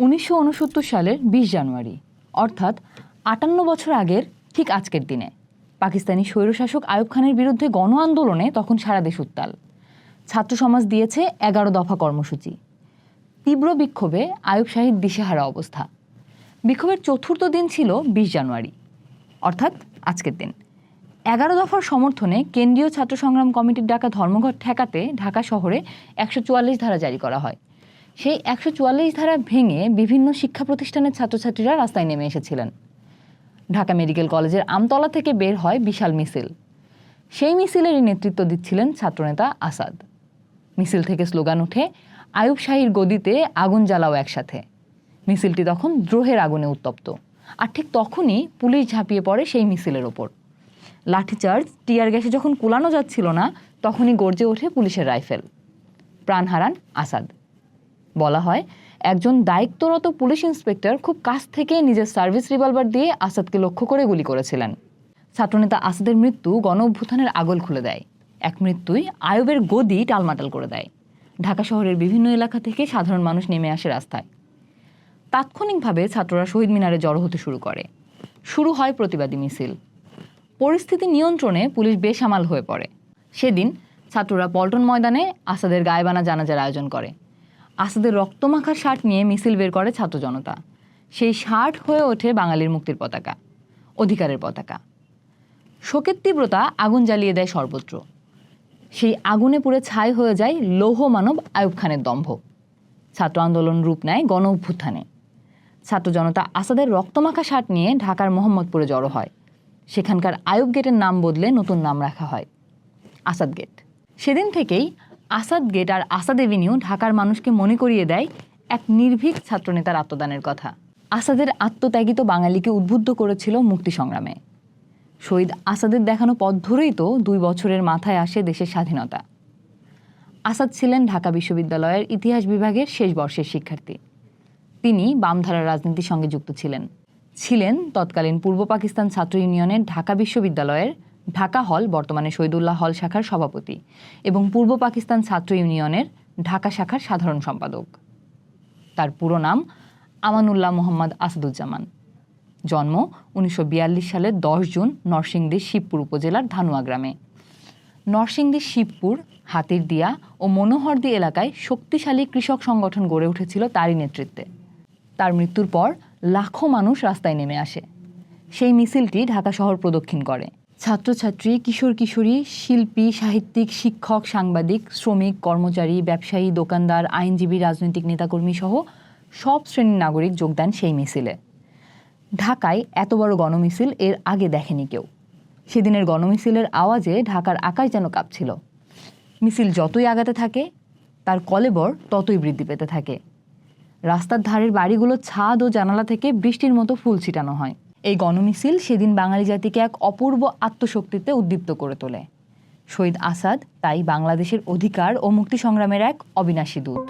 1969 সালের 20 জানুয়ারি অর্থাৎ 58 বছর আগের ঠিক আজকের দিনে পাকিস্তানি স্বৈরশাসক আইয়ুব খানের বিরুদ্ধে গণ আন্দোলনে তখন সারা দেশ উত্তাল। ছাত্র সমাজ দিয়েছে 11 দফা কর্মসূচি। তীব্র বিক্ষোভে আইয়ুব শাহীর দিশেহারা অবস্থা। বিক্ষোভের চতুর্থ দিন ছিল 20 জানুয়ারি অর্থাৎ আজকের দিন। 11 দফার সমর্থনে কেন্দ্রীয় ছাত্র সংগ্রাম কমিটির ডাকা ধর্মঘট ঠেকাতে ঢাকা শহরে 144 ধারা জারি করা হয়। সেই 144 ধারা ভেঙে বিভিন্ন শিক্ষা প্রতিষ্ঠানের ছাত্রছাত্রীরা রাস্তায় নেমে এসেছিলেন। ঢাকা মেডিকেল কলেজের আমতলা থেকে বের হয় বিশাল মিছিল। সেই মিছিলেরই নেতৃত্ব দিচ্ছিলেন ছাত্রনেতা আসাদ। মিছিল থেকে স্লোগান ওঠে, আইয়ুব শাহীর গদিতে আগুন জ্বালাও একসাথে। মিছিলটি তখন দ্রোহের আগুনে উত্তপ্ত। আর ঠিক তখনই পুলিশ ঝাঁপিয়ে পড়ে সেই মিছিলের ওপর। লাঠিচার্জ, টিয়ার গ্যাসে যখন কুলানো যাচ্ছিল না, তখনই গর্জে ওঠে পুলিশের রাইফেল। প্রাণ হারান আসাদ। বলা হয়, একজন দায়িত্বরত পুলিশ ইন্সপেক্টর খুব কাছ থেকে নিজের সার্ভিস রিভলভার দিয়ে আসাদকে লক্ষ্য করে গুলি করেছিলেন। ছাত্রনেতা আসাদের মৃত্যু গণ অভ্যুত্থানের আগল খুলে দেয়। এক মৃত্যুই আইয়ুবের গদি টালমাটাল করে দেয়। ঢাকা শহরের বিভিন্ন এলাকা থেকে সাধারণ মানুষ নেমে আসে রাস্তায়। তাৎক্ষণিকভাবে ছাত্ররা শহীদ মিনারে জড়ো হতে শুরু করে। শুরু হয় প্রতিবাদী মিছিল। পরিস্থিতি নিয়ন্ত্রণে পুলিশ বেসামাল হয়ে পড়ে। সেদিন ছাত্ররা পল্টন ময়দানে আসাদের গায়েবানা জানাজার আয়োজন করে। আসাদের রক্তমাখা শার্ট নিয়ে মিছিল বের করে ছাত্র জনতা। সেই শার্ট হয়ে ওঠে বাঙালির মুক্তির পতাকা, অধিকারের পতাকা। শোকের তীব্রতা আগুন জ্বালিয়ে দেয় সর্বত্র। সেই আগুনে পুড়ে ছাই হয়ে যায় লৌহ মানব আইয়ুব খানের দম্ভ। ছাত্র আন্দোলন রূপ নেয় গণ অভ্যুত্থানে। ছাত্র জনতা আসাদের রক্তমাখা শার্ট নিয়ে ঢাকার মোহাম্মদপুরে জড়ো হয়। সেখানকার আইয়ুব গেটের নাম বদলে নতুন নাম রাখা হয় আসাদ গেট। সেদিন থেকেই আসাদ গেট আর আসাদ এভিনিউ ঢাকার মানুষকে মনে করিয়ে দেয় এক নির্ভীক ছাত্রনেতার আত্মদানের কথা। আসাদের আত্মত্যাগী তো বাঙালিকে উদ্বুদ্ধ করেছিল মুক্তি সংগ্রামে। শহীদ আসাদের দেখানো পথ ধরেই তো 2 বছরের মাথায় আসে দেশের স্বাধীনতা। আসাদ ছিলেন ঢাকা বিশ্ববিদ্যালয়ের ইতিহাস বিভাগের শেষ বর্ষের শিক্ষার্থী। তিনি বামধারার রাজনীতির সঙ্গে যুক্ত ছিলেন তৎকালীন পূর্ব পাকিস্তান ছাত্র ইউনিয়নের ঢাকা বিশ্ববিদ্যালয়ের ঢাকা হল, বর্তমানে শহীদুল্লাহ হল শাখার সভাপতি এবং পূর্ব পাকিস্তান ছাত্র ইউনিয়নের ঢাকা শাখার সাধারণ সম্পাদক। তার পুরো নাম আমানুল্লাহ মোহাম্মদ আসাদুজ্জামান। জন্ম 1942 সালের 10 জুন নরসিংদীর শিবপুর উপজেলার ধানুয়া গ্রামে। নরসিংদীর শিবপুর, হাতিরদিয়া ও মনোহরদী এলাকায় শক্তিশালী কৃষক সংগঠন গড়ে উঠেছিল তারই নেতৃত্বে। তার মৃত্যুর পর লাখো মানুষ রাস্তায় নেমে আসে। সেই মিছিলটি ঢাকা শহর প্রদক্ষিণ করে। ছাত্রছাত্রী, কিশোর কিশোরী, শিল্পী, সাহিত্যিক, শিক্ষক, সাংবাদিক, শ্রমিক, কর্মচারী, ব্যবসায়ী, দোকানদার, আইনজীবী, রাজনৈতিক নেতাকর্মী সহ সব শ্রেণীর নাগরিক যোগ দেন সেই মিছিলে। ঢাকায় এত বড় গণমিছিল এর আগে দেখেনি কেউ। সেদিনের গণমিছিলের আওয়াজে ঢাকার আকাশ যেন কাঁপছিল। মিছিল যতই আগাতে থাকে, তার কলেবর ততই বৃদ্ধি পেতে থাকে। রাস্তার ধারের বাড়িগুলোর ছাদ ও জানালা থেকে বৃষ্টির মতো ফুল ছিটানো হয়। এই গণমিছিল সেদিন বাঙালি জাতিকে এক অপূর্ব আত্মশক্তিতে উদ্দীপ্ত করে তোলে। শহীদ আসাদ তাই বাংলাদেশের অধিকার ও মুক্তি সংগ্রামের এক অবিনাশী দূত।